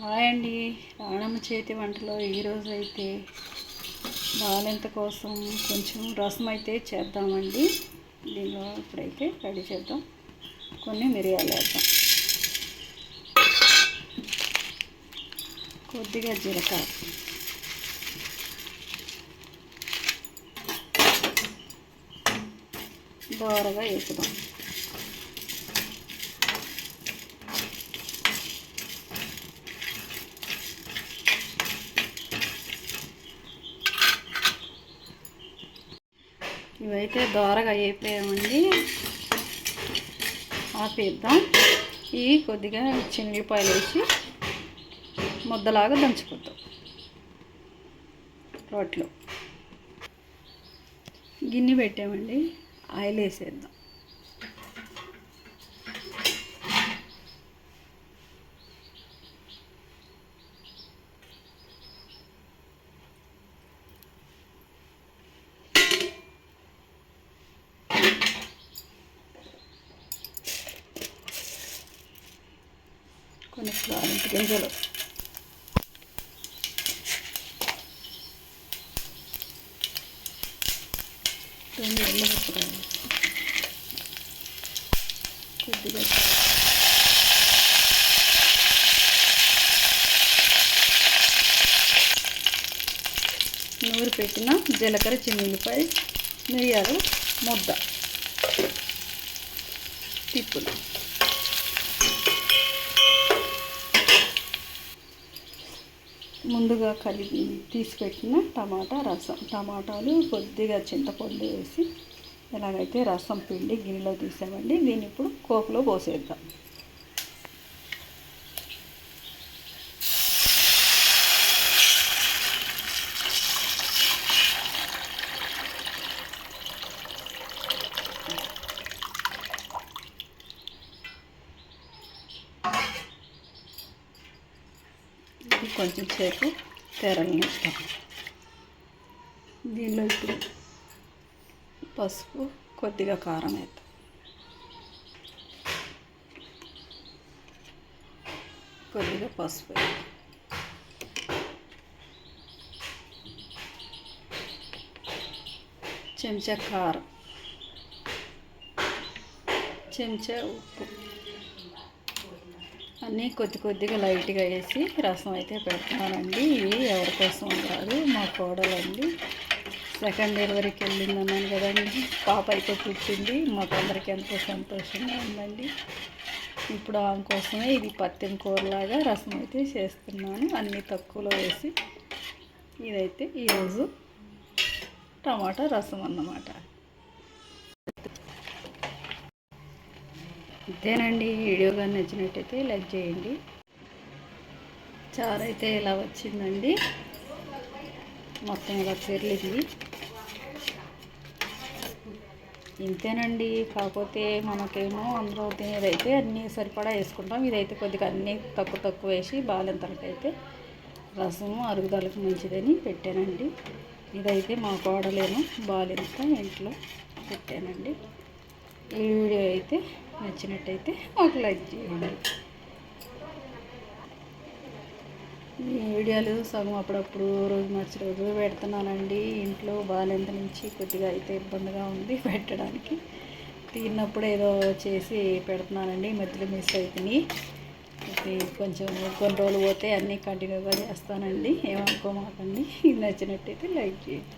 Hi అండి. రాణమ్మ చేతి వంటలో ఈరోజు అయితే బాలెంత కోసం కొంచెం రసం అయితే చేద్దామండి. దీనిలో ఇప్పుడైతే రెడీ చేద్దాం. కొన్ని మిరియాలు వేద్దాం, కొద్దిగా జీలకర్ర, దోరగా వేసుదాం. ఇవైతే దోరగా అయిపోయామండి, ఆపేద్దాం. ఇవి కొద్దిగా చిన్నిపాయలు వేసి ముద్దలాగా దంచుకుందాం. రోట్లో గిన్నె పెట్టామండి, ఆయిల్ వేసేద్దాం. కొన్ని తాలింపు గింజలు, రెండు ఎల్లుగడ్డలు, కొద్దిగా నూరు పెట్టిన జీలకర్ర, చిన్నుల్లిపాయ, మిరియాలు ముద్ద, తిప్పులు, ముందుగా కలిపి తీసిపెట్టిన టమాటా రసం, టమాటాలు, కొద్దిగా చింతపండు వేసి ఎలాగైతే రసం పిండి గిన్నెలో తీసామండి. దీన్ని ఇప్పుడు కోపులో పోసేద్దాం. కొంచెం సేపు తెరలనిస్తాం. దీనిలో ఇప్పుడు పసుపు, కొద్దిగా కారం వేద్దాం, కొద్దిగా పసుపు, చెంచా కారం, చెంచా ఉప్పు అన్నీ కొద్దిగా లైట్గా వేసి రసం అయితే పెడుతున్నానండి. ఇవి ఎవరి కోసం కాదు, మా కోడలండి. సెకండ్ డెలివరీకి వెళ్ళిందన్నాను కదండి, పాప అయితే పుట్టింది. మాకు అందరికీ ఎంతో సంతోషంగా ఉందండి. ఇప్పుడు ఆమె కోసమే ఇది పత్తిన కూరలాగా రసం అయితే చేస్తున్నాను, అన్నీ తక్కువలో వేసి. ఇదైతే ఈరోజు టమాటా రసం అన్నమాట. అంతేనండి. వీడియో కానీ నచ్చినట్టయితే లైక్ చేయండి. చారు అయితే ఇలా వచ్చిందండి, మొత్తం ఇలా తెరిలింది. ఇంతేనండి. కాకపోతే మనకేమో అందులో తినేదైతే అన్నీ సరిపడా వేసుకుంటాం. ఇదైతే కొద్దిగా అన్నీ తక్కువ వేసి బాలెంతలకైతే రసము అరుగుదలకు మంచిదని పెట్టానండి. ఇదైతే మా కోడలేను బాలెంత ఇంట్లో పెట్టానండి. ఈ వీడియో అయితే నచ్చినట్టయితే ఒక లైక్ చేయండి. ఈ వీడియోలు సగం అప్పుడప్పుడు రోజు మార్చి రోజు పెడుతున్నానండి. ఇంట్లో బాలెంత నుంచి కొద్దిగా అయితే ఇబ్బందిగా ఉంది పెట్టడానికి. తిన్నప్పుడు ఏదో చేసి పెడుతున్నానండి. మధ్యలో మిస్ అవుతున్నాయి. కొంచెం కొన్ని రోజులు పోతే అన్నీ కంటిన్యూగా చేస్తానండి, ఏమనుకోమాకండి. ఇది నచ్చినట్టయితే లైక్ చేయండి.